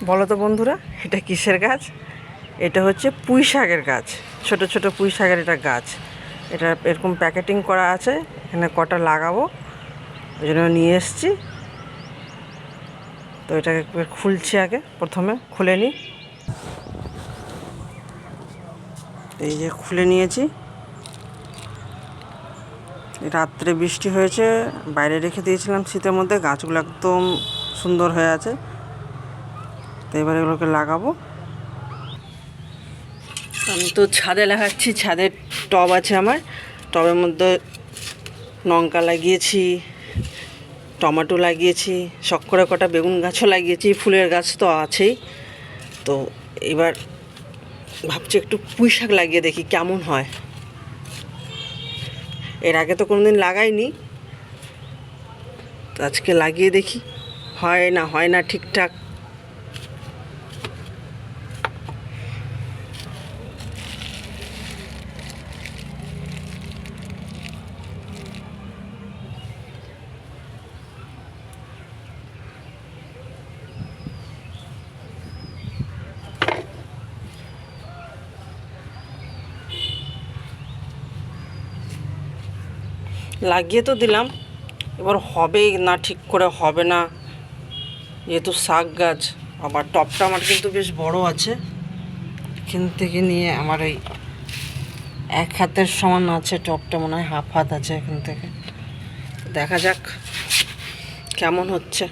বলো তো বন্ধুরা, এটা কিসের গাছ? এটা হচ্ছে পুঁই শাকের গাছ। ছোট ছোট পুঁই শাকের এটা গাছ। এটা এরকম প্যাকেটিং করা আছে। এখানে কটা লাগাবো ওই জন্য নিয়ে এসেছি। তো এটাকে খুলছি, আগে প্রথমে খুলে নিই। এই যে খুলে নিয়েছি। রাত্রে বৃষ্টি হয়েছে, বাইরে রেখে দিয়েছিলাম শীতের মধ্যে। গাছগুলো একদম সুন্দর হয়ে আছে। তো এবার এগুলোকে লাগাবো। আমি তো ছাদে লাগাচ্ছি। ছাদের টব আছে আমার। টবের মধ্যে লঙ্কা লাগিয়েছি, টমেটো লাগিয়েছি, শখ করে কটা বেগুন গাছও লাগিয়েছি, ফুলের গাছ তো আছেই। তো এবার ভাবছি একটু পুঁই শাক লাগিয়ে দেখি কেমন হয়। এর আগে তো কোনোদিন লাগাইনি, তো আজকে লাগিয়ে দেখি হয় না ঠিকঠাক। লাগিয়ে তো দিলাম, এবার হবে না ঠিক করে হবে না, যেহেতু শাক গাছ। আবার টবটা আমার কিন্তু বেশ বড় আছে। এখান থেকে নিয়ে আমার এই এক হাতের সমান আছে টবটা, মনে হয় হাফ হাত আছে এখান থেকে। দেখা যাক কেমন হচ্ছে।